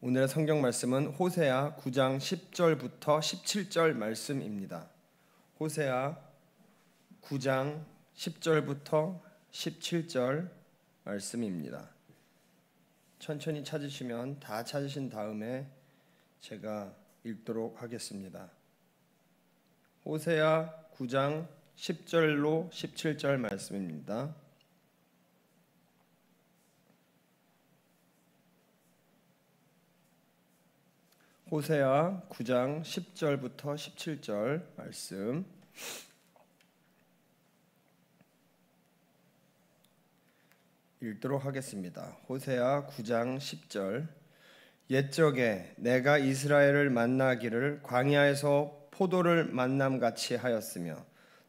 오늘의 성경 말씀은 호세아 9장 10절부터 17절 말씀입니다. 호세아 9장 10절부터 17절 말씀입니다. 천천히 찾으시면 다 찾으신 다음에 제가 읽도록 하겠습니다. 호세아 9장 10절로 17절 말씀입니다. 호세아 9장 10절부터 17절 말씀 읽도록 하겠습니다. 호세아 9장 10절. 옛적에 내가 이스라엘을 만나기를 광야에서 포도를 만남같이 하였으며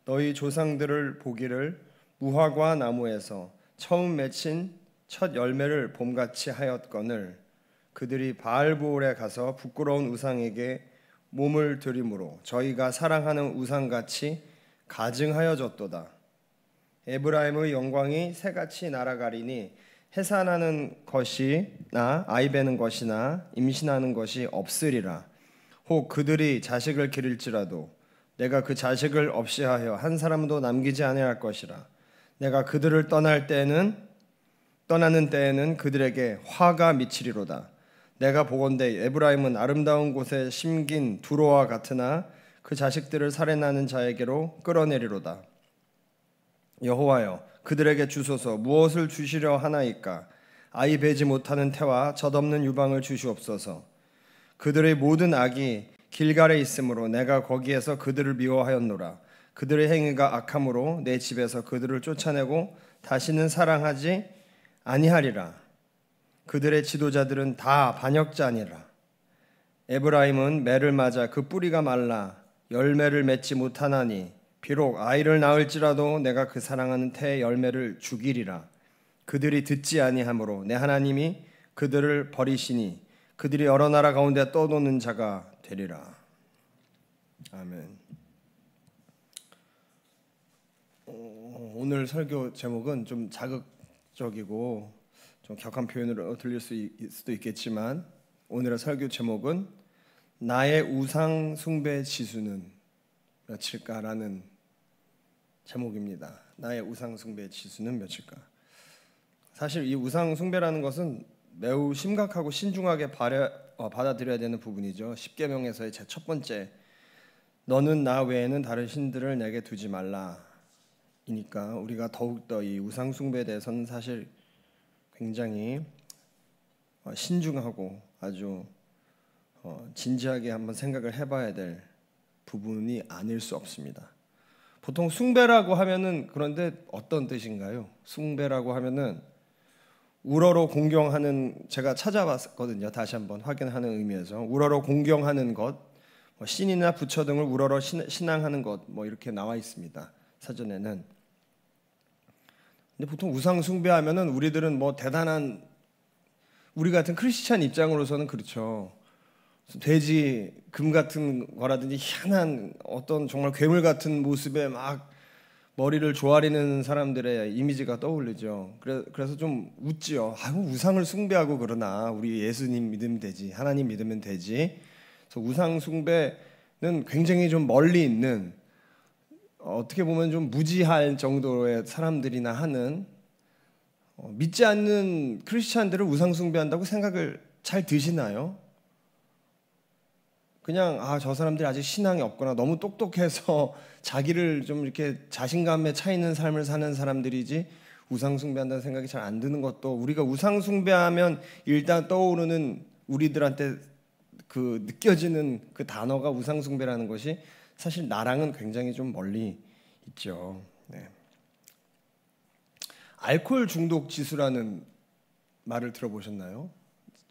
너희 조상들을 보기를 무화과 나무에서 처음 맺힌 첫 열매를 봄같이 하였거늘 그들이 바알보올에 가서 부끄러운 우상에게 몸을 들이므로 저희가 사랑하는 우상같이 가증하여졌도다. 에브라임의 영광이 새같이 날아가리니 해산하는 것이나 아이 베는 것이나 임신하는 것이 없으리라. 혹 그들이 자식을 기를지라도 내가 그 자식을 없이 하여 한 사람도 남기지 아니할 것이라. 내가 그들을 떠나는 때에는 그들에게 화가 미치리로다. 내가 보건대 에브라임은 아름다운 곳에 심긴 두로와 같으나 그 자식들을 살해나는 자에게로 끌어내리로다. 여호와여, 그들에게 주소서. 무엇을 주시려 하나이까? 아이 베지 못하는 태와 젖없는 유방을 주시옵소서. 그들의 모든 악이 길갈에 있으므로 내가 거기에서 그들을 미워하였노라. 그들의 행위가 악함으로 내 집에서 그들을 쫓아내고 다시는 사랑하지 아니하리라. 그들의 지도자들은 다 반역자니라. 에브라임은 매를 맞아 그 뿌리가 말라 열매를 맺지 못하나니 비록 아이를 낳을지라도 내가 그 사랑하는 태의 열매를 죽이리라. 그들이 듣지 아니하므로 내 하나님이 그들을 버리시니 그들이 여러 나라 가운데 떠도는 자가 되리라. 아멘. 오늘 설교 제목은 좀 자극적이고 좀 격한 표현으로 들릴 수도 있겠지만 오늘의 설교 제목은 나의 우상 숭배 지수는 몇일까라는 제목입니다. 나의 우상 숭배 지수는 몇일까? 사실 이 우상 숭배라는 것은 매우 심각하고 신중하게 받아들여야 되는 부분이죠. 십계명에서의 제 첫 번째, 너는 나 외에는 다른 신들을 내게 두지 말라. 이니까 우리가 더욱더 이 우상 숭배에 대해서는 사실 굉장히 신중하고 아주 진지하게 한번 생각을 해봐야 될 부분이 아닐 수 없습니다. 보통 숭배라고 하면은 그런데 어떤 뜻인가요? 숭배라고 하면은 우러러 공경하는, 제가 찾아봤거든요. 다시 한번 확인하는 의미에서 우러러 공경하는 것, 신이나 부처 등을 우러러 신앙하는 것, 이렇게 나와 있습니다. 사전에는. 근데 보통 우상 숭배하면은 우리들은 대단한, 우리 같은 크리스찬 입장으로서는 그렇죠. 돼지, 금 같은 거라든지 희한한 어떤 정말 괴물 같은 모습에 막 머리를 조아리는 사람들의 이미지가 떠오르죠. 그래서 좀 웃지요. 우상을 숭배하고 그러나 우리 예수님 믿으면 되지, 하나님 믿으면 되지. 그래서 우상 숭배는 굉장히 좀 멀리 있는, 어떻게 보면 좀 무지할 정도의 사람들이나 하는, 믿지 않는 크리스찬들을 우상 숭배한다고 생각을 잘 드시나요? 그냥 저 사람들이 아직 신앙이 없거나 너무 똑똑해서 자기를 좀 이렇게 자신감에 차 있는 삶을 사는 사람들이지 우상 숭배한다는 생각이 잘 안 드는 것도, 우리가 우상 숭배하면 일단 떠오르는 우리들한테 그 느껴지는 그 단어가 우상 숭배라는 것이 사실 나랑은 굉장히 좀 멀리 있죠. 네. 알코올 중독 지수라는 말을 들어보셨나요?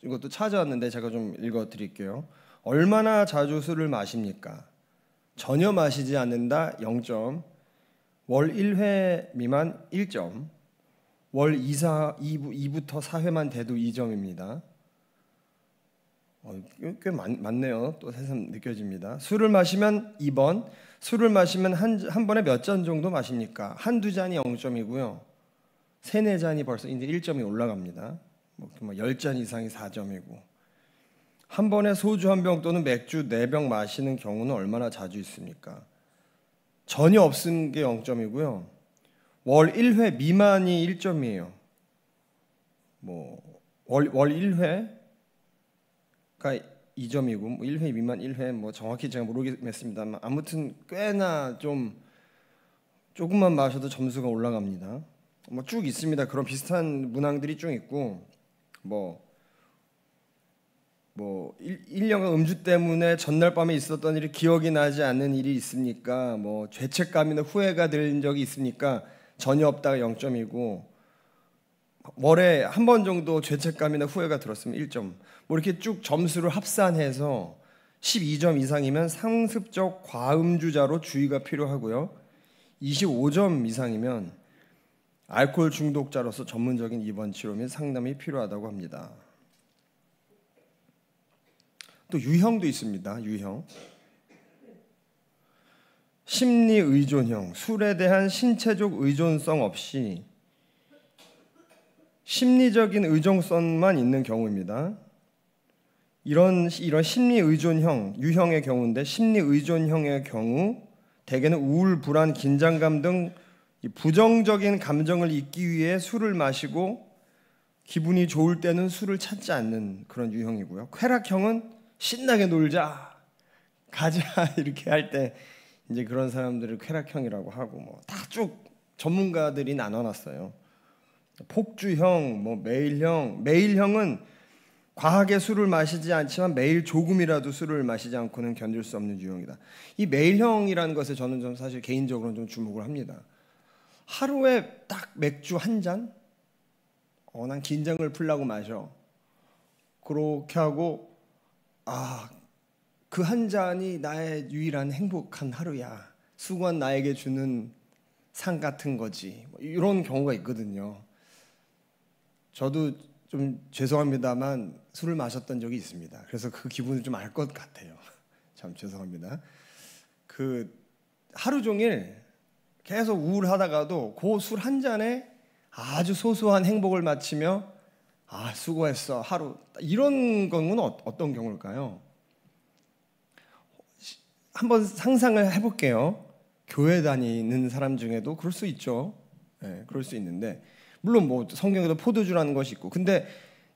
이것도 찾아왔는데 제가 좀 읽어드릴게요. 얼마나 자주 술을 마십니까? 전혀 마시지 않는다 0점, 월 1회 미만 1점, 월 2부터 4회만 돼도 2점입니다. 꽤 많네요. 또 새삼 느껴집니다. 술을 마시면 2번, 술을 마시면 한 번에 몇 잔 정도 마십니까? 한두 잔이 0점이고요. 3, 4잔이 벌써 이제 1점이 올라갑니다. 10잔 이상이 4점이고 한 번에 소주 한 병 또는 맥주 4병 마시는 경우는 얼마나 자주 있습니까? 전혀 없은 게 0점이고요. 월 1회 미만이 1점이에요. 월 1회가 2점이고 1회 미만 1회 정확히 제가 모르겠습니다만 아무튼 꽤나 조금만 마셔도 점수가 올라갑니다. 쭉 있습니다. 그런 비슷한 문항들이 쭉 있고 1년간 음주 때문에 전날 밤에 있었던 일이 기억이 나지 않는 일이 있습니까? 죄책감이나 후회가 든 적이 있습니까? 전혀 없다가 0점이고 월에 한 번 정도 죄책감이나 후회가 들었으면 1점. 이렇게 쭉 점수를 합산해서 12점 이상이면 상습적 과음주자로 주의가 필요하고요. 25점 이상이면 알코올 중독자로서 전문적인 입원 치료 및 상담이 필요하다고 합니다. 또 유형도 있습니다. 유형. 심리 의존형, 술에 대한 신체적 의존성 없이 심리적인 의존성만 있는 경우입니다. 이런 심리 의존형 유형의 경우인데, 심리 의존형의 경우 대개는 우울, 불안, 긴장감 등 부정적인 감정을 잊기 위해 술을 마시고 기분이 좋을 때는 술을 찾지 않는 그런 유형이고요. 쾌락형은 신나게 놀자, 가자 이렇게 할 때 이제 그런 사람들을 쾌락형이라고 하고 다 쭉 전문가들이 나눠놨어요. 폭주형, 매일형은 과하게 술을 마시지 않지만 매일 조금이라도 술을 마시지 않고는 견딜 수 없는 유형이다. 이 매일형이라는 것에 저는 좀 사실 개인적으로는 좀 주목을 합니다. 하루에 딱 맥주 한 잔? 난 긴장을 풀려고 마셔. 그렇게 하고 그 한 잔이 나의 유일한 행복한 하루야. 수고한 나에게 주는 상 같은 거지. 이런 경우가 있거든요. 저도 좀 죄송합니다만 술을 마셨던 적이 있습니다. 그래서 그 기분을 좀 알 것 같아요. 참 죄송합니다. 하루 종일 계속 우울하다가도 그 술 한 잔에 아주 소소한 행복을 마치며 수고했어 하루, 이런 경우는 어떤 경우일까요? 한번 상상을 해볼게요. 교회 다니는 사람 중에도 그럴 수 있죠. 그럴 수 있는데, 물론 성경에도 포도주라는 것이 있고, 근데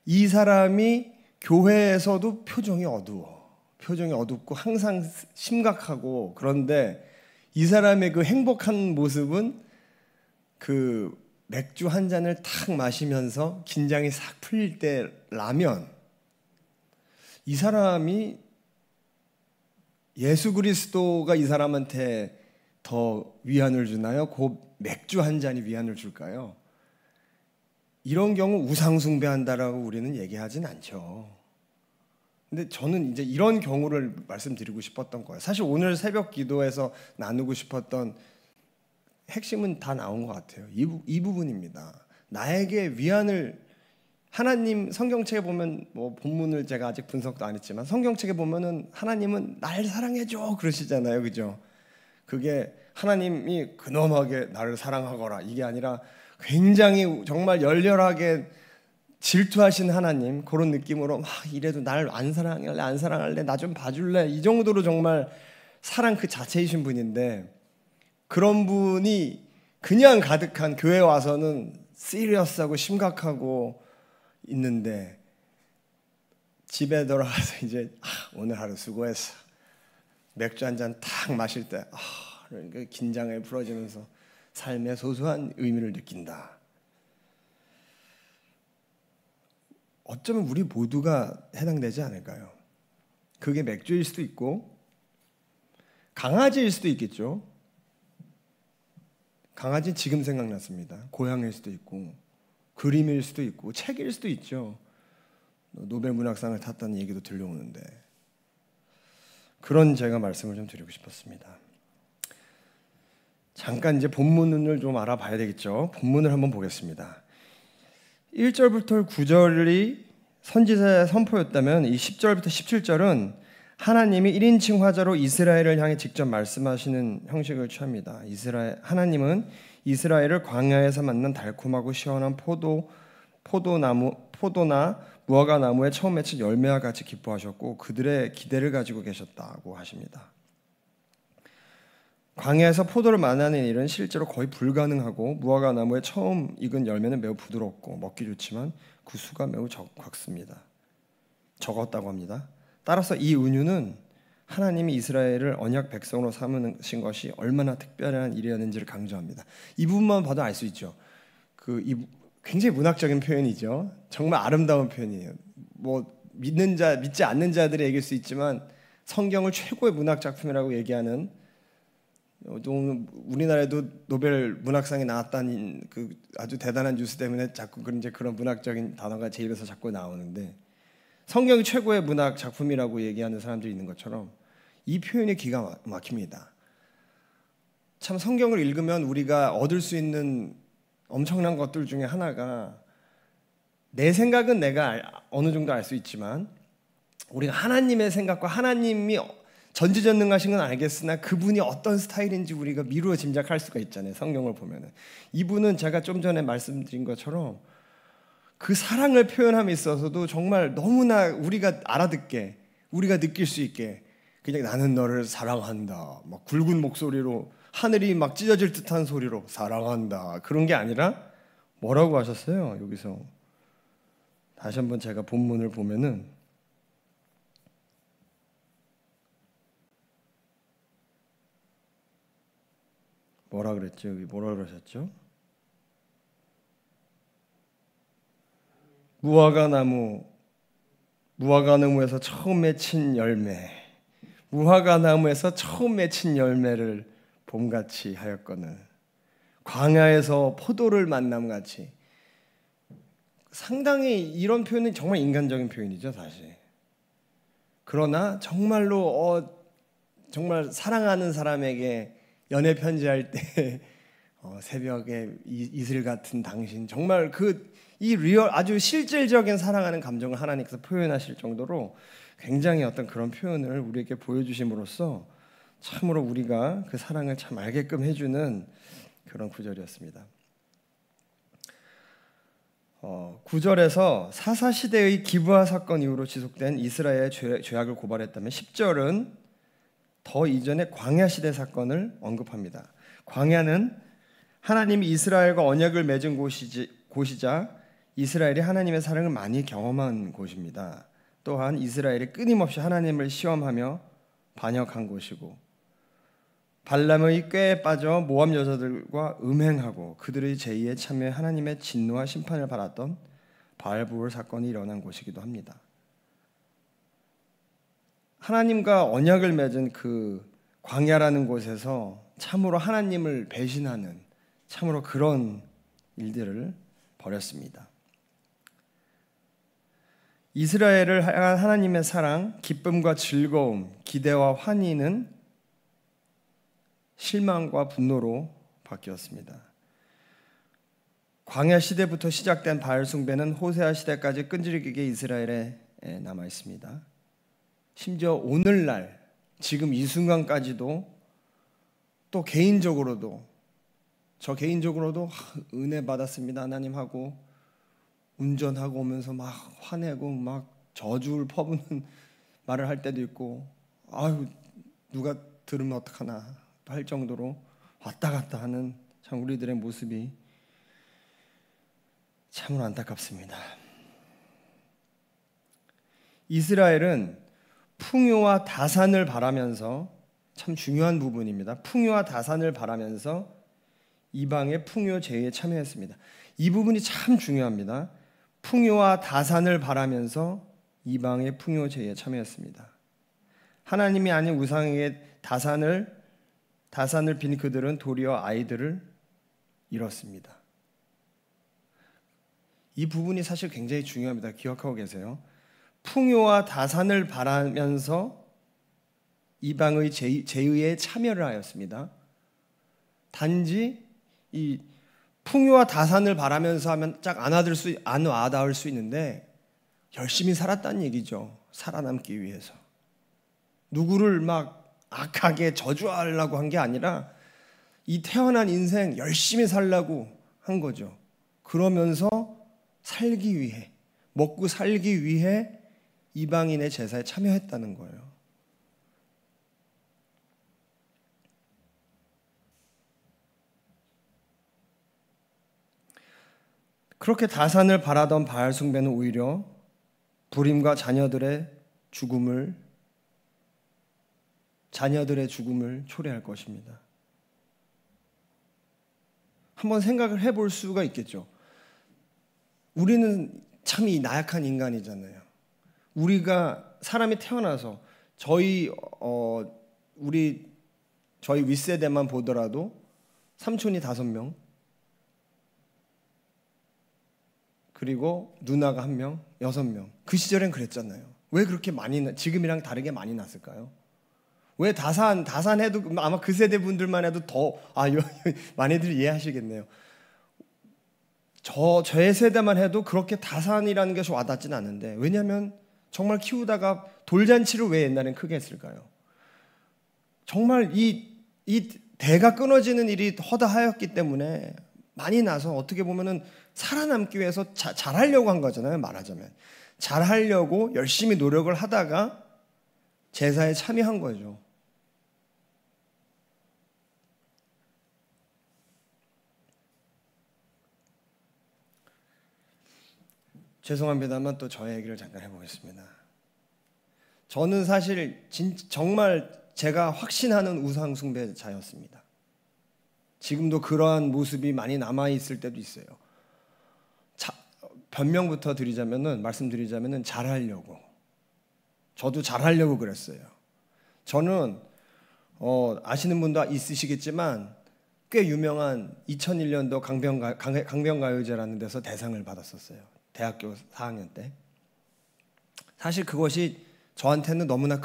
이 사람이 교회에서도 표정이 어둡고 항상 심각하고, 그런데 이 사람의 그 행복한 모습은 그 맥주 한 잔을 탁 마시면서 긴장이 싹 풀릴 때라면, 이 사람이 예수 그리스도가 이 사람한테 더 위안을 주나요? 그 맥주 한 잔이 위안을 줄까요? 이런 경우 우상 숭배한다라고 우리는 얘기하진 않죠. 근데 저는 이제 이런 경우를 말씀드리고 싶었던 거예요. 사실 오늘 새벽 기도에서 나누고 싶었던 핵심은 다 나온 것 같아요. 이 부분입니다. 나에게 위안을, 하나님 성경책에 보면 본문을 제가 아직 분석도 안 했지만 성경책에 보면은 하나님은 날 사랑해줘 그러시잖아요. 그죠? 그게 하나님이 근엄하게 나를 사랑하거라 이게 아니라 굉장히 정말 열렬하게 질투하신 하나님, 그런 느낌으로 이래도 날 안 사랑할래 나 좀 봐줄래, 이 정도로 정말 사랑 그 자체이신 분인데, 그런 분이 그냥 가득한 교회 와서는 시리어스하고 심각하고 있는데, 집에 돌아가서 이제 오늘 하루 수고했어, 맥주 한 잔 탁 마실 때 긴장을 풀어지면서 삶의 소소한 의미를 느낀다. 어쩌면 우리 모두가 해당되지 않을까요? 그게 맥주일 수도 있고 강아지일 수도 있겠죠. 강아지는 지금 생각났습니다. 고양이일 수도 있고 그림일 수도 있고 책일 수도 있죠. 노벨 문학상을 탔다는 얘기도 들려오는데, 그런 제가 말씀을 좀 드리고 싶었습니다. 잠깐 이제 본문을 좀 알아봐야 되겠죠. 본문을 한번 보겠습니다. 1절부터 9절이 선지자의 선포였다면, 이 10절부터 17절은 하나님이 1인칭 화자로 이스라엘을 향해 직접 말씀하시는 형식을 취합니다. 하나님은 이스라엘을 광야에서 만난 달콤하고 시원한 포도나 무화과 나무에 처음 맺힌 열매와 같이 기뻐하셨고 그들의 기대를 가지고 계셨다고 하십니다. 광야에서 포도를 만나는 일은 실제로 거의 불가능하고 무화과 나무에 처음 익은 열매는 매우 부드럽고 먹기 좋지만 그 수가 매우 적었다고 합니다. 따라서 이 은유는 하나님이 이스라엘을 언약 백성으로 삼으신 것이 얼마나 특별한 일이었는지를 강조합니다. 이 부분만 봐도 알 수 있죠. 굉장히 문학적인 표현이죠. 정말 아름다운 표현이에요. 믿지 않는 자들이 얘기할 수 있지만 성경을 최고의 문학 작품이라고 얘기하는, 우리나라에도 노벨 문학상이 나왔다는 그 아주 대단한 뉴스 때문에 자꾸 그런 문학적인 단어가 제 입에서 자꾸 나오는데, 성경이 최고의 문학 작품이라고 얘기하는 사람들이 있는 것처럼 이 표현이 기가 막힙니다. 참 성경을 읽으면 우리가 얻을 수 있는 엄청난 것들 중에 하나가, 내 생각은 내가 어느 정도 알 수 있지만 우리가 하나님의 생각과 하나님이 전지전능하신 건 알겠으나 그분이 어떤 스타일인지 우리가 미루어 짐작할 수가 있잖아요. 성경을 보면은. 이분은 제가 좀 전에 말씀드린 것처럼 그 사랑을 표현함에 있어서도 정말 너무나 우리가 알아듣게, 우리가 느낄 수 있게, 그냥 나는 너를 사랑한다, 막 굵은 목소리로, 하늘이 막 찢어질 듯한 소리로 사랑한다, 그런 게 아니라 뭐라고 하셨어요? 여기서 다시 한번 제가 본문을 보면은 뭐라 그랬죠? 여기 뭐라 그러셨죠? 무화과 나무에서 처음 맺힌 열매, 무화과 나무에서 처음 맺힌 열매를 봄같이 하였거늘 광야에서 포도를 만남같이. 상당히 이런 표현은 정말 인간적인 표현이죠, 사실. 그러나 정말로 정말 사랑하는 사람에게 연애 편지할 때 새벽에 이슬 같은 당신, 정말 이 리얼 아주 실질적인 사랑하는 감정을 하나님께서 표현하실 정도로 굉장히 어떤 그런 표현을 우리에게 보여주심으로써 참으로 우리가 그 사랑을 참 알게끔 해주는 그런 구절이었습니다. 9절에서 사사시대의 기브아 사건 이후로 지속된 이스라엘의 죄악을 고발했다면 10절은 더 이전의 광야시대 사건을 언급합니다. 광야는 하나님이 이스라엘과 언약을 맺은 곳이자 이스라엘이 하나님의 사랑을 많이 경험한 곳입니다. 또한 이스라엘이 끊임없이 하나님을 시험하며 반역한 곳이고, 발람의 꾀에 빠져 모압 여자들과 음행하고 그들의 제의에 참여해 하나님의 진노와 심판을 받았던 바알브올 사건이 일어난 곳이기도 합니다. 하나님과 언약을 맺은 그 광야라는 곳에서 참으로 하나님을 배신하는 참으로 그런 일들을 벌였습니다. 이스라엘을 향한 하나님의 사랑, 기쁨과 즐거움, 기대와 환희는 실망과 분노로 바뀌었습니다. 광야 시대부터 시작된 바알 숭배는 호세아 시대까지 끈질기게 이스라엘에 남아 있습니다. 심지어 오늘날 지금 이 순간까지도, 또 저 개인적으로도 은혜 받았습니다 하나님 하고 운전하고 오면서 막 화내고 막 저주를 퍼부는 말을 할 때도 있고, 아유 누가 들으면 어떡하나 할 정도로 왔다 갔다 하는 참 우리들의 모습이 참으로 안타깝습니다. 이스라엘은 풍요와 다산을 바라면서, 참 중요한 부분입니다. 풍요와 다산을 바라면서 이방의 풍요 제의에 참여했습니다. 이 부분이 참 중요합니다. 풍요와 다산을 바라면서 이방의 풍요 제의에 참여했습니다. 하나님이 아닌 우상에게 다산을 빈 그들은 도리어 아이들을 잃었습니다. 이 부분이 사실 굉장히 중요합니다. 기억하고 계세요? 풍요와 다산을 바라면서 이방의 제의에 참여를 하였습니다. 단지 이 풍요와 다산을 바라면서 하면 딱 안 와닿을 수 있는데, 열심히 살았다는 얘기죠. 살아남기 위해서. 누구를 막 악하게 저주하려고 한 게 아니라 이 태어난 인생 열심히 살려고 한 거죠. 그러면서 살기 위해 먹고 살기 위해 이방인의 제사에 참여했다는 거예요. 그렇게 다산을 바라던 바알 숭배는 오히려 불임과 자녀들의 죽음을 초래할 것입니다. 한번 생각을 해볼 수가 있겠죠. 우리는 참 이 나약한 인간이잖아요. 우리가 사람이 태어나서 저희 윗세대만 보더라도 삼촌이 5명, 그리고 누나가 1명, 6명. 그 시절엔 그랬잖아요. 왜 그렇게 지금이랑 다르게 많이 났을까요? 왜 다산해도 아마 그 세대 분들만 해도 더 많이들 이해하시겠네요. 저의 세대만 해도 그렇게 다산이라는 것이 와닿지는 않는데, 왜냐하면 정말 키우다가 돌잔치를 왜 옛날엔 크게 했을까요? 정말 이 대가 끊어지는 일이 허다하였기 때문에 많이 나서 어떻게 보면은 살아남기 위해서 잘하려고 한 거잖아요. 말하자면 잘하려고 열심히 노력을 하다가 제사에 참여한 거죠. 죄송합니다만 또 저의 얘기를 잠깐 해보겠습니다. 저는 사실 정말 제가 확신하는 우상 숭배자였습니다. 지금도 그러한 모습이 많이 남아있을 때도 있어요. 변명부터 말씀드리자면은 잘하려고. 저도 잘하려고 그랬어요. 저는 아시는 분도 있으시겠지만 꽤 유명한 2001년도 강변가요제라는 데서 대상을 받았었어요. 대학교 4학년 때. 사실 그것이 저한테는 너무나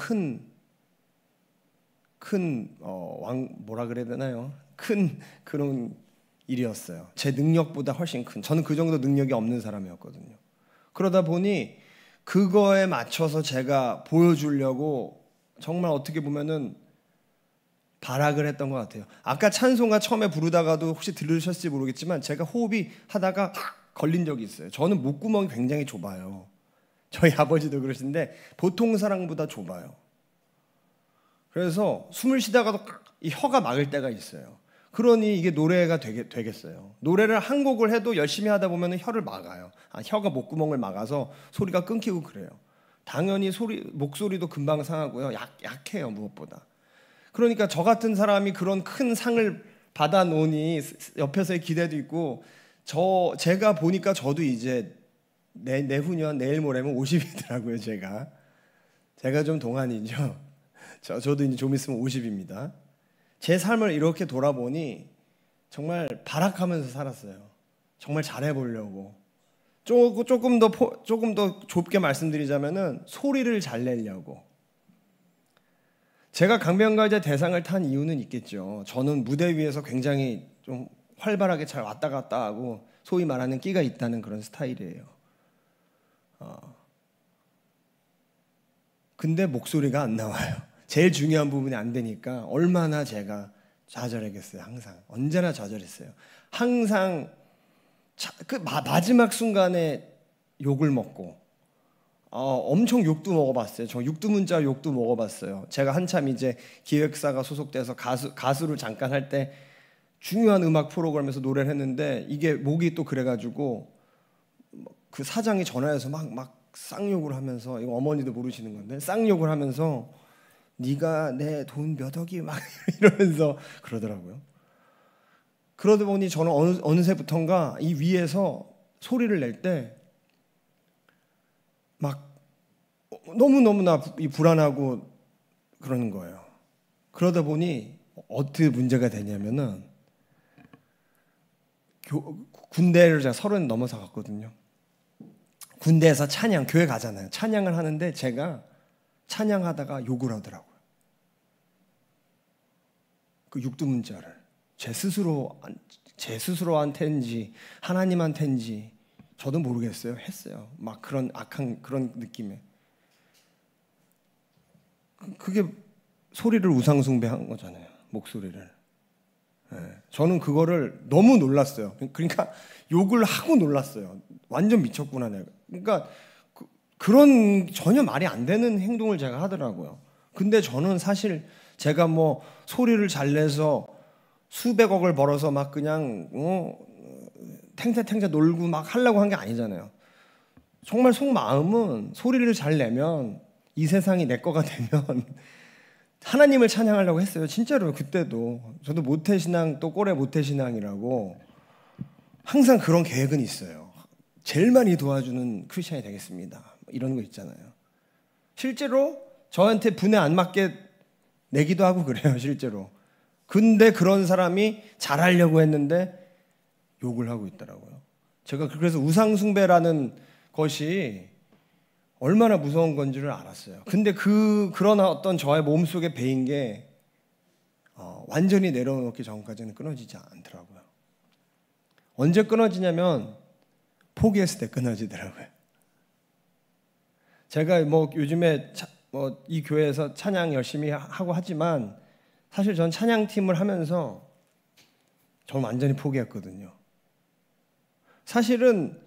뭐라 그래야 되나요? 큰 그런 일이었어요. 제 능력보다 훨씬 큰. 저는 그 정도 능력이 없는 사람이었거든요. 그러다 보니 그거에 맞춰서 제가 보여주려고 정말 어떻게 보면은 발악을 했던 것 같아요. 아까 찬송가 처음에 부르다가도 혹시 들으셨을지 모르겠지만 제가 호흡이 하다가 걸린 적이 있어요. 저는 목구멍이 굉장히 좁아요. 저희 아버지도 그러시는데 보통 사람보다 좁아요. 그래서 숨을 쉬다가도 이 혀가 막을 때가 있어요. 그러니 이게 노래가 되겠어요. 노래를 한 곡을 해도 열심히 하다 보면 혀를 막아요. 혀가 목구멍을 막아서 소리가 끊기고 그래요. 당연히 목소리도 금방 상하고요. 약해요, 무엇보다. 그러니까 저 같은 사람이 그런 큰 상을 받아 놓으니 옆에서의 기대도 있고, 제가 보니까 저도 이제 내후년 내일 모레면 50이더라고요. 제가 좀 동안이죠. 저도 이제 좀 있으면 50입니다. 제 삶을 이렇게 돌아보니 정말 발악하면서 살았어요. 정말 잘해보려고. 조금 더 좁게 말씀드리자면은 소리를 잘 내려고. 제가 강변가요제 대상을 탄 이유는 있겠죠. 저는 무대 위에서 굉장히 좀 활발하게 잘 왔다 갔다 하고 소위 말하는 끼가 있다는 그런 스타일이에요. 근데 목소리가 안 나와요. 제일 중요한 부분이 안 되니까 얼마나 제가 좌절했겠어요. 항상 언제나 좌절했어요. 항상 마지막 순간에 욕을 먹고 엄청 욕도 먹어봤어요. 저 육두문자 욕도 먹어봤어요. 제가 한참 이제 기획사가 소속돼서 가수를 잠깐 할 때 중요한 음악 프로그램에서 노래를 했는데 이게 목이 또 그래가지고 그 사장이 전화해서 막 쌍욕을 하면서, 이거 어머니도 모르시는 건데 쌍욕을 하면서 네가 내 돈 몇 억이 막 이러면서 그러더라고요. 그러다 보니 저는 어느새부턴가 이 위에서 소리를 낼 때 막 너무너무나 불안하고 그러는 거예요. 그러다 보니 어떻게 문제가 되냐면은 군대를 제가 30 넘어서 갔거든요. 군대에서 교회 가잖아요. 찬양을 하는데 제가 찬양하다가 욕을 하더라고요. 그 육두문자를 제 스스로한테인지 하나님한테인지 저도 모르겠어요. 했어요. 막 그런 악한 그런 느낌에. 그게 소리를 우상숭배한 거잖아요. 목소리를. 저는 그거를 너무 놀랐어요. 그러니까 욕을 하고 놀랐어요. 완전 미쳤구나 내가. 그러니까 그런 전혀 말이 안 되는 행동을 제가 하더라고요. 근데 저는 사실 제가 뭐 소리를 잘 내서 수백억을 벌어서 막 그냥 탱자탱자 놀고 막 하려고 한 게 아니잖아요. 정말 속마음은 소리를 잘 내면 이 세상이 내 거가 되면 하나님을 찬양하려고 했어요. 진짜로 그때도 저도 모태신앙 또 꼬레 모태신앙이라고 항상 그런 계획은 있어요. 제일 많이 도와주는 크리스찬이 되겠습니다. 이런 거 있잖아요. 실제로 저한테 분에 안 맞게 내기도 하고 그래요. 실제로. 근데 그런 사람이 잘하려고 했는데 욕을 하고 있더라고요. 제가 그래서 우상숭배라는 것이 얼마나 무서운 건지를 알았어요. 근데 그러나 어떤 저의 몸속에 배인 게 완전히 내려놓기 전까지는 끊어지지 않더라고요. 언제 끊어지냐면 포기했을 때 끊어지더라고요. 제가 뭐 요즘에 이 교회에서 찬양 열심히 하고 하지만 사실 전 찬양팀을 하면서 전 완전히 포기했거든요. 사실은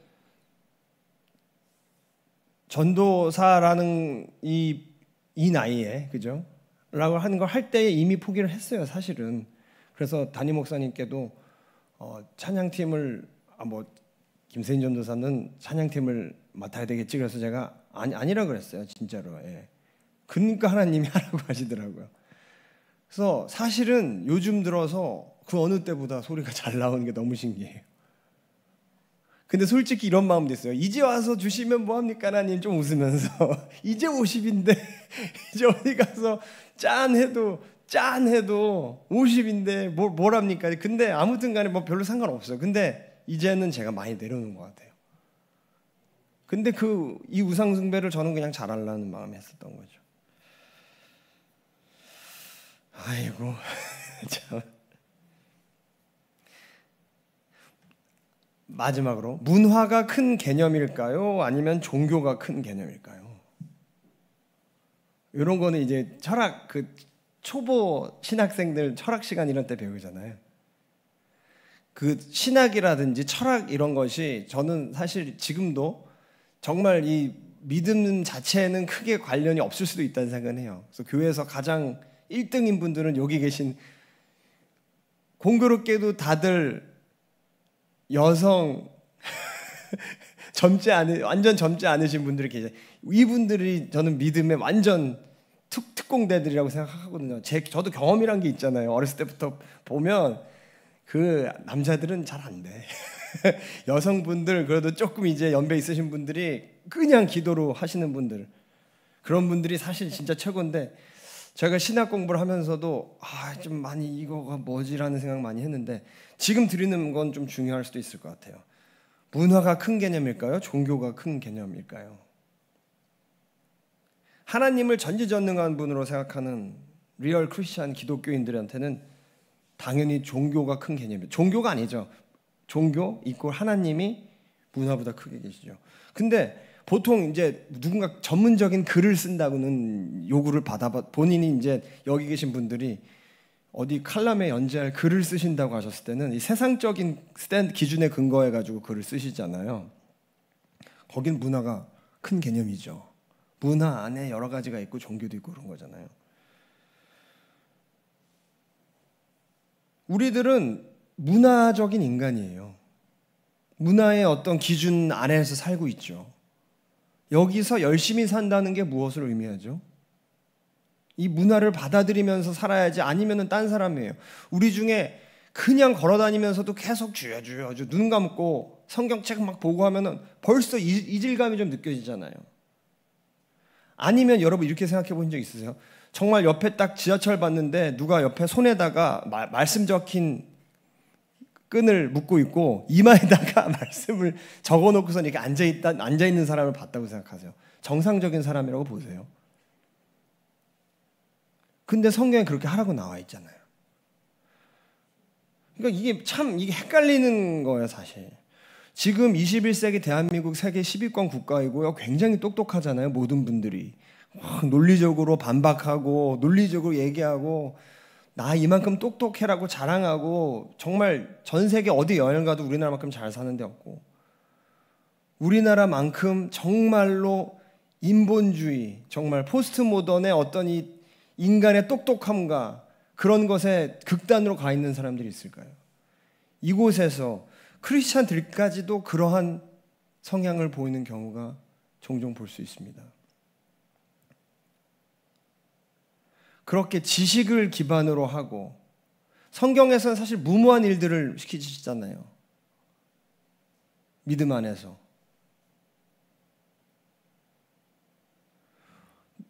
전도사라는 이 나이에 그죠? 라고 하는 걸 할 때에 이미 포기를 했어요. 사실은. 그래서 담임 목사님께도 찬양팀을 뭐 김세인 전도사는 찬양팀을 맡아야 되겠지. 그래서 제가 아니라 그랬어요. 진짜로. 예. 그러니까 하나님이 하라고 하시더라고요. 그래서 사실은 요즘 들어서 그 어느 때보다 소리가 잘 나오는 게 너무 신기해요. 근데 솔직히 이런 마음도 있어요. 이제 와서 주시면 뭐합니까 하나님, 좀 웃으면서 이제 50인데 이제 어디 가서 짠해도 50인데 뭘 합니까? 근데 아무튼 간에 뭐 별로 상관없어요. 근데 이제는 제가 많이 내려놓은 것 같아요. 근데 이 우상숭배를 저는 그냥 잘하려는 마음에 했었던 거죠. 아이고 참. 마지막으로 문화가 큰 개념일까요? 아니면 종교가 큰 개념일까요? 이런 거는 이제 철학 초보 신학생들 철학 시간 이런 때 배우잖아요. 그 신학이라든지 철학 이런 것이 저는 사실 지금도 정말 이 믿음 자체에는 크게 관련이 없을 수도 있다는 생각을 해요. 그래서 교회에서 가장 1등인 분들은 여기 계신, 공교롭게도 다들 여성 완전 젊지 않으신 분들이 계세요. 이분들이 저는 믿음의 완전 특공대들이라고 생각하거든요. 저도 경험이란 게 있잖아요. 어렸을 때부터 보면 그 남자들은 잘 안 돼. 여성분들 그래도 조금 이제 연배 있으신 분들이 그냥 기도로 하시는 분들, 그런 분들이 사실 진짜 최고인데, 제가 신학 공부를 하면서도 좀 많이 이거가 뭐지라는 생각 많이 했는데 지금 드리는 건 좀 중요할 수도 있을 것 같아요. 문화가 큰 개념일까요? 종교가 큰 개념일까요? 하나님을 전지전능한 분으로 생각하는 리얼 크리스찬 기독교인들한테는 당연히 종교가 큰 개념이에요. 종교가 아니죠. 종교 이꼴 하나님이 문화보다 크게 계시죠. 근데 보통 이제 누군가 전문적인 글을 쓴다고는 요구를 본인이 이제 여기 계신 분들이 어디 칼럼에 연재할 글을 쓰신다고 하셨을 때는 이 세상적인 기준에 근거해 가지고 글을 쓰시잖아요. 거긴 문화가 큰 개념이죠. 문화 안에 여러 가지가 있고 종교도 있고 그런 거잖아요. 우리들은 문화적인 인간이에요. 문화의 어떤 기준 안에서 살고 있죠. 여기서 열심히 산다는 게 무엇을 의미하죠? 이 문화를 받아들이면서 살아야지, 아니면은 딴 사람이에요. 우리 중에 그냥 걸어다니면서도 계속 주여 눈 감고 성경책 막 보고 하면은 벌써 이질감이 좀 느껴지잖아요. 아니면 여러분 이렇게 생각해 본 적 있으세요? 정말 옆에 딱 지하철 봤는데 누가 옆에 손에다가 말씀 적힌 끈을 묶고 있고 이마에다가 말씀을 적어놓고서 이렇게 앉아있는 사람을 봤다고 생각하세요. 정상적인 사람이라고 보세요. 근데 성경에 그렇게 하라고 나와 있잖아요. 그러니까 이게 헷갈리는 거예요, 사실. 지금 21세기 대한민국 세계 10위권 국가이고요. 굉장히 똑똑하잖아요, 모든 분들이. 논리적으로 반박하고 논리적으로 얘기하고 나 이만큼 똑똑해라고 자랑하고, 정말 전 세계 어디 여행 가도 우리나라만큼 잘 사는 데 없고. 우리나라만큼 정말로 인본주의, 정말 포스트 모던의 어떤 이 인간의 똑똑함과 그런 것에 극단으로 가 있는 사람들이 있을까요? 이곳에서 크리스찬들까지도 그러한 성향을 보이는 경우가 종종 볼 수 있습니다. 그렇게 지식을 기반으로 하고, 성경에서는 사실 무모한 일들을 시키시잖아요. 믿음 안에서.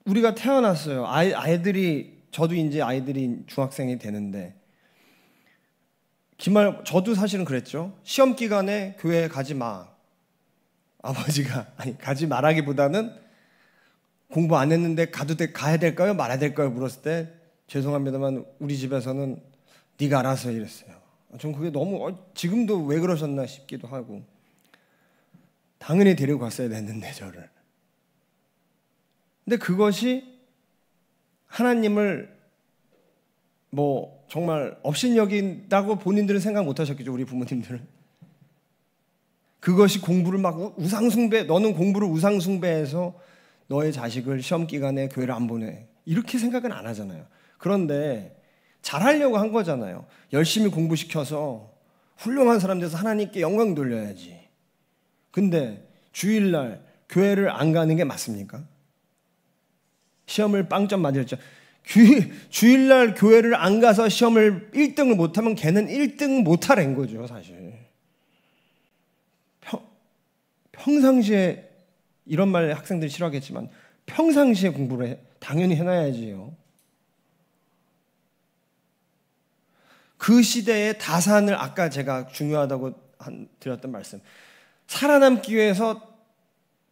우리가 태어났어요. 아이들이, 저도 이제 아이들이 중학생이 되는데, 저도 사실은 그랬죠. 시험 기간에 교회 가지 마. 아버지가, 가지 말하기보다는 공부 안 했는데 가야 될까요? 말아야 될까요? 물었을 때, 죄송합니다만 우리 집에서는 네가 알아서 이랬어요. 전 그게 너무, 지금도 왜 그러셨나 싶기도 하고, 당연히 데리고 갔어야 됐는데, 저를. 근데 그것이 하나님을 정말 업신여긴다고 본인들은 생각 못 하셨겠죠, 우리 부모님들은. 그것이 공부를 막 너는 공부를 우상숭배해서 너의 자식을 시험 기간에 교회를 안 보내. 이렇게 생각은 안 하잖아요. 그런데 잘하려고 한 거잖아요. 열심히 공부시켜서 훌륭한 사람 돼서 하나님께 영광 돌려야지. 근데 주일날 교회를 안 가는 게 맞습니까? 시험을 빵점 맞을죠. 주일날 교회를 안 가서 시험을 1등을 못하면 걔는 1등 못하는 거죠, 사실. 평상시에, 이런 말 학생들이 싫어하겠지만 평상시에 공부를 당연히 해놔야지요. 그 시대의 다산을, 아까 제가 중요하다고 드렸던 말씀, 살아남기 위해서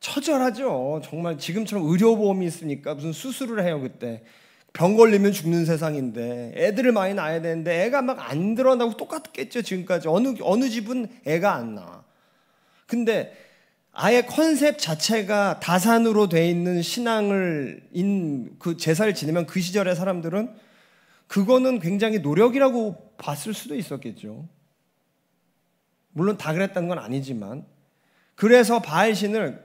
처절하죠. 정말 지금처럼 의료보험이 있으니까 무슨 수술을 해요. 그때 병 걸리면 죽는 세상인데 애들을 많이 낳아야 되는데 애가 막 안 드러나고 똑같겠죠. 지금까지 어느 집은 애가 안 나와. 근데 아예 컨셉 자체가 다산으로 돼 있는 신앙을 그 제사를 지내면 그 시절의 사람들은 그거는 굉장히 노력이라고 봤을 수도 있었겠죠. 물론 다 그랬다는 건 아니지만, 그래서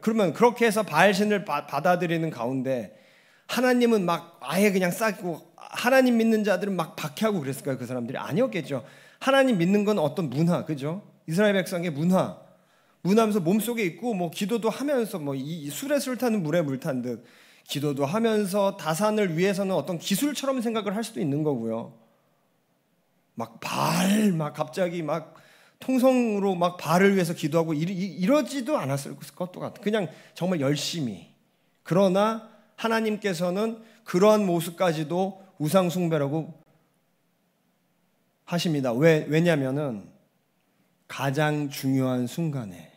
그러면 그렇게 해서 바알신을 받아들이는 가운데 하나님은 막 아예 그냥 싹고, 하나님 믿는 자들은 막 박해하고 그랬을까요? 그 사람들이 아니었겠죠. 하나님 믿는 건 어떤 문화, 그죠? 이스라엘 백성의 문화하면서 몸속에 있고, 기도도 하면서 이 술에 술 타는 물에 물 탄 듯 기도도 하면서 다산을 위해서는 어떤 기술처럼 생각을 할 수도 있는 거고요. 막 갑자기 통성으로 바알을 위해서 기도하고 이러지도 않았을 것도 같아요. 그냥 정말 열심히. 그러나 하나님께서는 그러한 모습까지도 우상숭배라고 하십니다. 왜냐하면은 가장 중요한 순간에,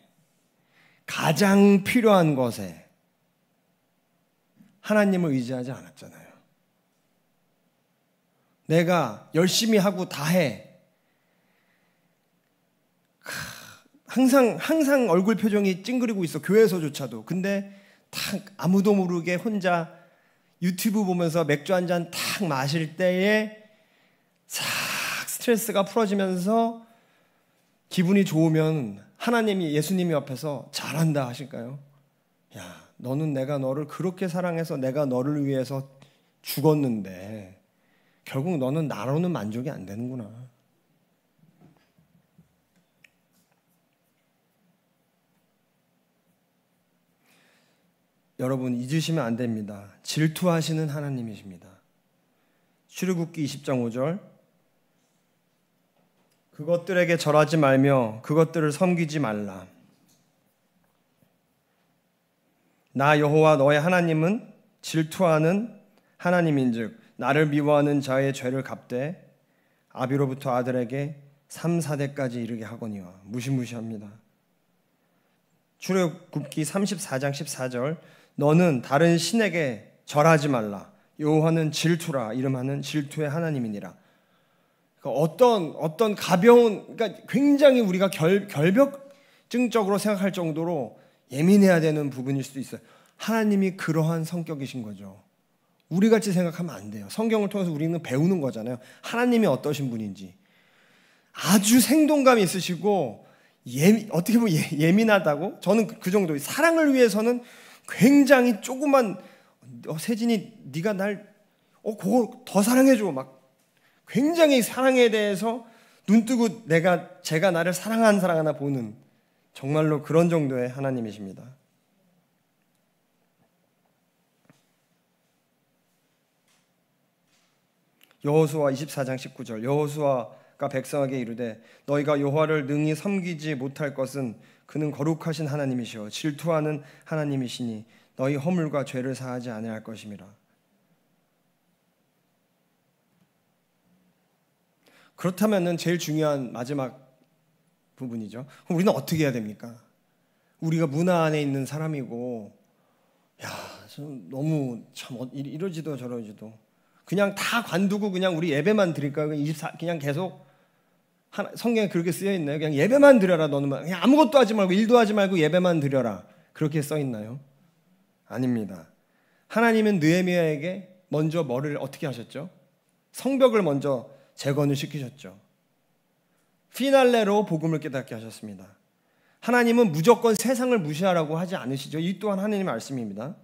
가장 필요한 것에 하나님을 의지하지 않았잖아요. 내가 열심히 하고 다 해. 항상 얼굴 표정이 찡그리고 있어, 교회에서조차도. 근데 탁 아무도 모르게 혼자 유튜브 보면서 맥주 한 잔 탁 마실 때에 싹 스트레스가 풀어지면서 기분이 좋으면 하나님이, 예수님이 앞에서 잘한다 하실까요? 야, 너는 내가 너를 그렇게 사랑해서 내가 너를 위해서 죽었는데 결국 너는 나로는 만족이 안 되는구나. 여러분, 잊으시면 안 됩니다. 질투하시는 하나님이십니다. 출애굽기 20장 5절, 그것들에게 절하지 말며 그것들을 섬기지 말라. 나 여호와 너의 하나님은 질투하는 하나님인즉 나를 미워하는 자의 죄를 갚되 아비로부터 아들에게 3, 4대까지 이르게 하거니와. 무시무시합니다. 출애굽기 34장 14절, 너는 다른 신에게 절하지 말라. 여호와는 질투라. 이름하는 질투의 하나님이니라. 그러니까 어떤 가벼운, 그러니까 굉장히 우리가 결벽증적으로 생각할 정도로 예민해야 되는 부분일 수도 있어요. 하나님이 그러한 성격이신 거죠. 우리같이 생각하면 안 돼요. 성경을 통해서 우리는 배우는 거잖아요. 하나님이 어떠신 분인지. 아주 생동감이 있으시고 어떻게 보면 예민하다고? 저는 그 정도. 사랑을 위해서는 굉장히 조그만 세진이 네가 날 그거 더 사랑해줘. 막 굉장히 사랑에 대해서 눈 뜨고 제가 나를 사랑하는 사람 하나 보는 정말로 그런 정도의 하나님이십니다. 여호수아 24장 19절 여호수아가 백성에게 이르되 너희가 여호와를 능히 섬기지 못할 것은 그는 거룩하신 하나님이시여 질투하는 하나님이시니 너희 허물과 죄를 사하지 아니할 것임이라. 그렇다면은 제일 중요한 마지막 부분이죠. 그럼 우리는 어떻게 해야 됩니까? 우리가 문화 안에 있는 사람이고 좀 너무 참 이러지도 저러지도 그냥 다 관두고 그냥 우리 예배만 드릴까요? 그냥 계속 성경에 그렇게 쓰여 있나요? 그냥 예배만 드려라. 너는 그냥 아무것도 하지 말고 일도 하지 말고 예배만 드려라. 그렇게 써 있나요? 아닙니다. 하나님은 느헤미야에게 먼저 뭐를 어떻게 하셨죠? 성벽을 먼저 재건을 시키셨죠. 피날레로 복음을 깨닫게 하셨습니다. 하나님은 무조건 세상을 무시하라고 하지 않으시죠. 이 또한 하나님의 말씀입니다.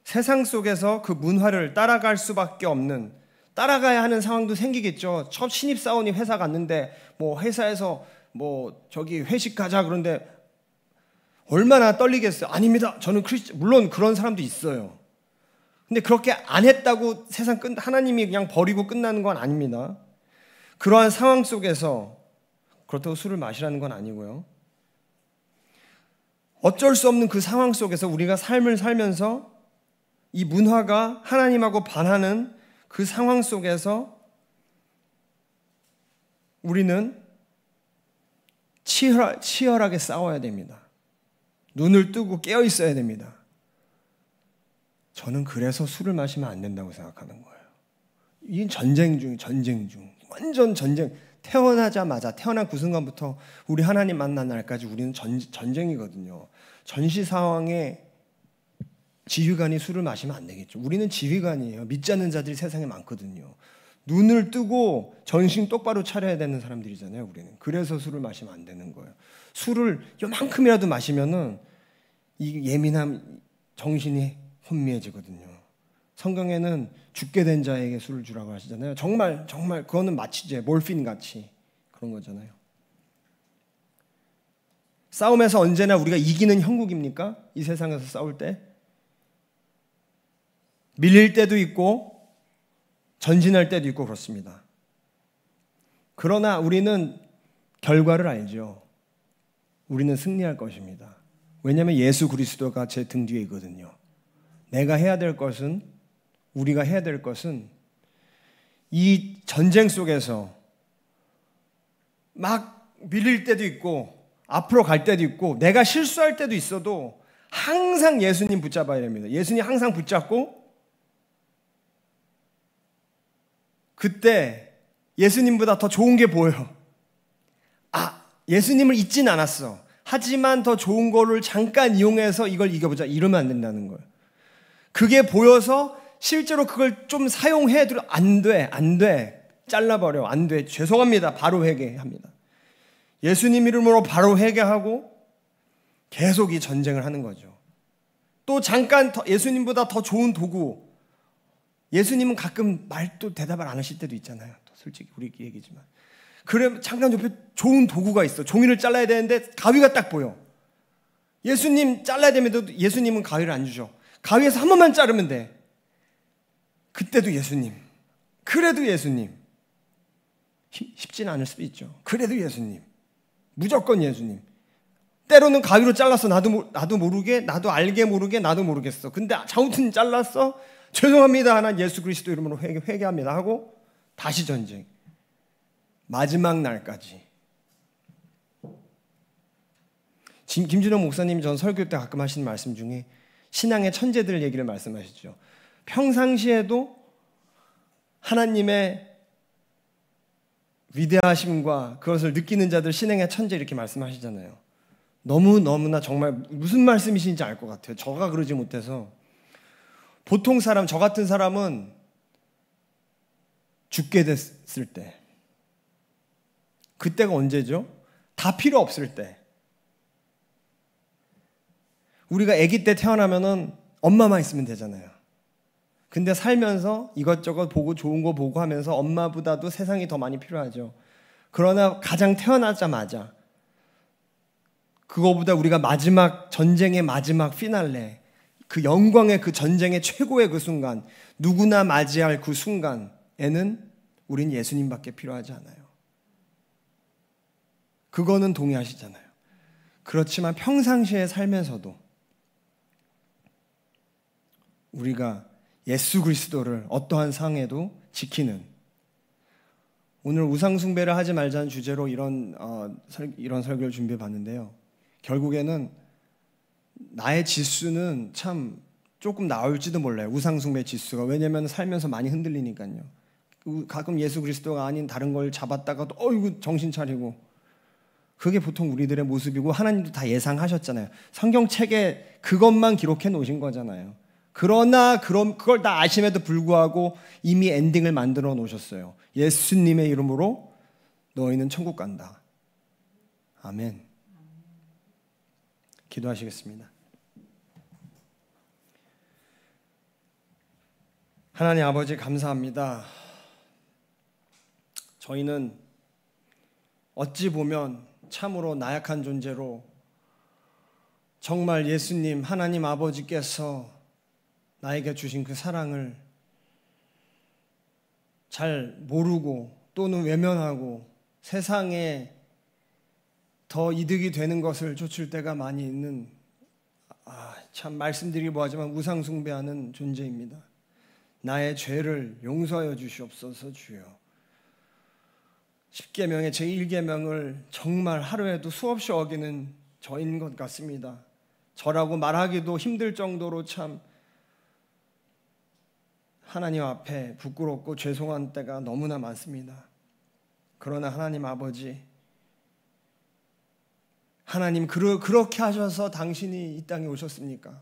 세상 속에서 그 문화를 따라갈 수밖에 없는, 따라가야 하는 상황도 생기겠죠. 첫 신입사원이 회사 갔는데 회사에서 저기 회식 가자 그런데 얼마나 떨리겠어요. 아닙니다. 저는 물론 그런 사람도 있어요. 근데 그렇게 안 했다고 하나님이 그냥 버리고 끝나는 건 아닙니다. 그러한 상황 속에서 그렇다고 술을 마시라는 건 아니고요. 어쩔 수 없는 그 상황 속에서 우리가 삶을 살면서 이 문화가 하나님하고 반하는 그 상황 속에서 우리는 치열하게 싸워야 됩니다. 눈을 뜨고 깨어 있어야 됩니다. 저는 그래서 술을 마시면 안 된다고 생각하는 거예요. 이게 전쟁 중, 완전 전쟁. 태어나자마자 태어난 그 순간부터 우리 하나님 만난 날까지 우리는 전쟁이거든요. 전시 상황에 지휘관이 술을 마시면 안 되겠죠. 우리는 지휘관이에요. 믿지 않는 자들이 세상에 많거든요. 눈을 뜨고 전신 똑바로 차려야 되는 사람들이잖아요. 우리는. 그래서 술을 마시면 안 되는 거예요. 술을 요만큼이라도 마시면은 이 예민함, 정신이 혼미해지거든요. 성경에는 죽게 된 자에게 술을 주라고 하시잖아요. 정말 그거는 마취제, 몰핀 같이 그런 거잖아요. 싸움에서 언제나 우리가 이기는 형국입니까? 이 세상에서 싸울 때 밀릴 때도 있고 전진할 때도 있고 그렇습니다. 그러나 우리는 결과를 알죠. 우리는 승리할 것입니다. 왜냐하면 예수 그리스도가 제 등 뒤에 있거든요. 내가 해야 될 것은, 우리가 해야 될 것은 이 전쟁 속에서 막 밀릴 때도 있고 앞으로 갈 때도 있고 내가 실수할 때도 있어도 항상 예수님 붙잡아야 됩니다. 예수님 항상 붙잡고 그때 예수님보다 더 좋은 게 보여요. 예수님을 잊진 않았어. 하지만 더 좋은 거를 잠깐 이용해서 이걸 이겨보자. 이러면 안 된다는 거예요. 그게 보여서 실제로 그걸 좀 사용해도 안 돼. 잘라버려. 안 돼. 죄송합니다. 바로 회개합니다. 예수님 이름으로 바로 회개하고 계속 이 전쟁을 하는 거죠. 또 잠깐 예수님보다 더 좋은 도구. 예수님은 가끔 말도 대답을 안 하실 때도 있잖아요. 또 솔직히 우리 얘기지만. 그래 잠깐 옆에 좋은 도구가 있어. 종이를 잘라야 되는데 가위가 딱 보여. 예수님 잘라야 되면도 예수님은 가위를 안 주죠. 가위에서 한 번만 자르면 돼. 그때도 예수님. 그래도 예수님. 쉽지는 않을 수도 있죠. 그래도 예수님. 무조건 예수님. 때로는 가위로 잘랐어. 나도 모르게, 나도 알게 모르게, 나도 모르겠어. 근데 잘못은 잘랐어. 죄송합니다. 하나 예수 그리스도 이름으로 회개합니다 하고 다시 전쟁. 마지막 날까지. 김준호 목사님이 전 설교 때 가끔 하시는 말씀 중에 신앙의 천재들 얘기를 말씀하시죠. 평상시에도 하나님의 위대하심과 그것을 느끼는 자들 신앙의 천재 이렇게 말씀하시잖아요. 너무나 정말 무슨 말씀이신지 알 것 같아요. 저가 그러지 못해서. 보통 사람, 저 같은 사람은 죽게 됐을 때 그때가 언제죠? 다 필요 없을 때. 우리가 아기 때 태어나면은 엄마만 있으면 되잖아요. 근데 살면서 이것저것 보고 좋은 거 보고 하면서 엄마보다도 세상이 더 많이 필요하죠. 그러나 가장 태어나자마자 그거보다 우리가 마지막 전쟁의 마지막 피날레, 그 영광의 그 전쟁의 최고의 그 순간, 누구나 맞이할 그 순간에는 우린 예수님밖에 필요하지 않아요. 그거는 동의하시잖아요. 그렇지만 평상시에 살면서도 우리가 예수 그리스도를 어떠한 상황에도 지키는, 오늘 우상숭배를 하지 말자는 주제로 이런 설교를 준비해 봤는데요. 결국에는 나의 지수는 참 조금 나올지도 몰라요. 우상숭배 지수가. 왜냐하면 살면서 많이 흔들리니까요. 가끔 예수 그리스도가 아닌 다른 걸 잡았다가도 어이구 정신 차리고, 그게 보통 우리들의 모습이고 하나님도 다 예상하셨잖아요. 성경책에 그것만 기록해 놓으신 거잖아요. 그러나 그걸 다 아심에도 불구하고 이미 엔딩을 만들어 놓으셨어요. 예수님의 이름으로 너희는 천국 간다. 아멘. 기도하시겠습니다. 하나님 아버지 감사합니다. 저희는 어찌 보면 참으로 나약한 존재로 정말 예수님 하나님 아버지께서 나에게 주신 그 사랑을 잘 모르고 또는 외면하고 세상에 더 이득이 되는 것을 좇을 때가 많이 있는, 참 말씀드리기 뭐하지만 우상숭배하는 존재입니다. 나의 죄를 용서하여 주시옵소서. 주여. 10계명의 제1계명을 정말 하루에도 수없이 어기는 저인 것 같습니다. 저라고 말하기도 힘들 정도로 참 하나님 앞에 부끄럽고 죄송한 때가 너무나 많습니다. 그러나 하나님 아버지, 하나님 그렇게 하셔서 당신이 이 땅에 오셨습니까?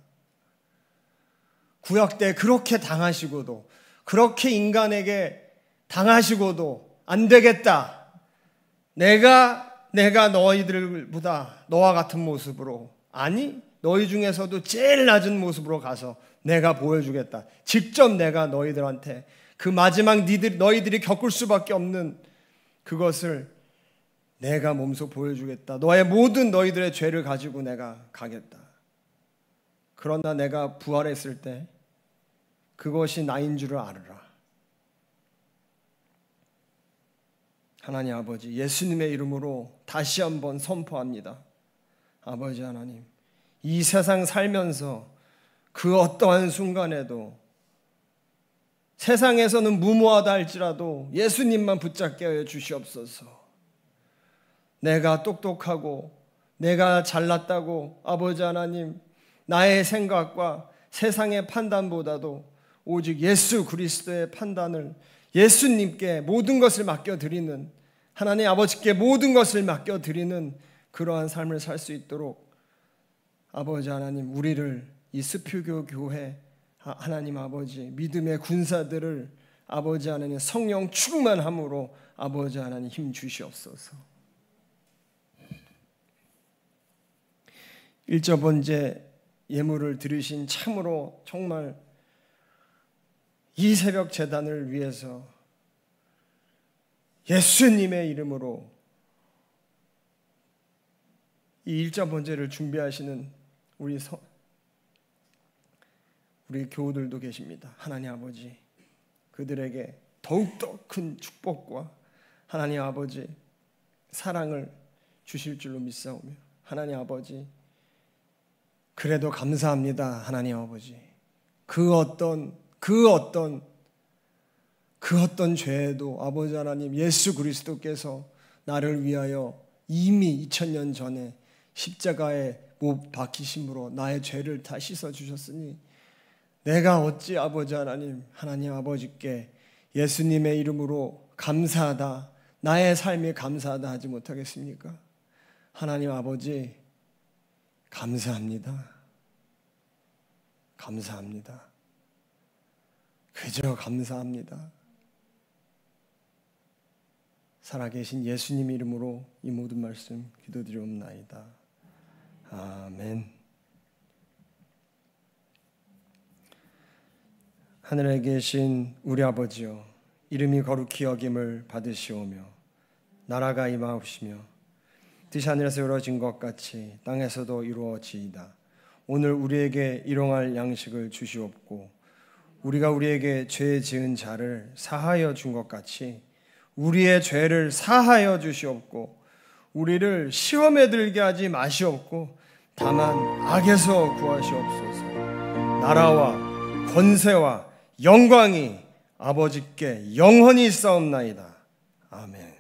구약 때 그렇게 당하시고도, 그렇게 인간에게 당하시고도 안 되겠다. 내가 너희들보다 너와 같은 모습으로, 아니 너희 중에서도 제일 낮은 모습으로 가서 내가 보여주겠다. 직접 내가 너희들한테 그 마지막 너희들이 겪을 수밖에 없는 그것을 내가 몸소 보여주겠다. 너희들의 죄를 가지고 내가 가겠다. 그러나 내가 부활했을 때 그것이 나인 줄을 알으라. 하나님 아버지, 예수님의 이름으로 다시 한번 선포합니다. 아버지 하나님, 이 세상 살면서 그 어떠한 순간에도 세상에서는 무모하다 할지라도 예수님만 붙잡게 하여 주시옵소서. 내가 똑똑하고 내가 잘났다고 아버지 하나님, 나의 생각과 세상의 판단보다도 오직 예수 그리스도의 판단을, 예수님께 모든 것을 맡겨드리는, 하나님 아버지께 모든 것을 맡겨드리는 그러한 삶을 살 수 있도록 아버지 하나님, 우리를 이 스퓨교 교회 하나님 아버지 믿음의 군사들을 아버지 하나님 성령 충만함으로 아버지 하나님 힘 주시옵소서. 1조 번째 예물을 드리신 참으로 정말 이 새벽 제단을 위해서 예수님의 이름으로 이 1조 번째를 준비하시는 우리 교우들도 계십니다. 하나님 아버지, 그들에게 더욱더 큰 축복과 하나님 아버지 사랑을 주실 줄로 믿사오며, 하나님 아버지 그래도 감사합니다. 하나님 아버지, 그 어떤 죄에도 아버지 하나님 예수 그리스도께서 나를 위하여 이미 2000년 전에 십자가에 못 박히심으로 나의 죄를 다 씻어 주셨으니 내가 어찌 아버지 하나님 아버지께 예수님의 이름으로 감사하다, 나의 삶이 감사하다 하지 못하겠습니까? 하나님 아버지 감사합니다. 감사합니다. 그저 감사합니다. 살아계신 예수님 이름으로 이 모든 말씀 기도드리옵나이다. 아멘. 하늘에 계신 우리 아버지여, 이름이 거룩히 여김을 받으시오며 나라가 임하옵시며 뜻이 하늘에서 이루어진 것 같이 땅에서도 이루어지이다. 오늘 우리에게 일용할 양식을 주시옵고 우리가 우리에게 죄 지은 자를 사하여 준 것 같이 우리의 죄를 사하여 주시옵고 우리를 시험에 들게 하지 마시옵고 다만 악에서 구하시옵소서. 나라와 권세와 영광이 아버지께 영원히 있사옵나이다. 아멘.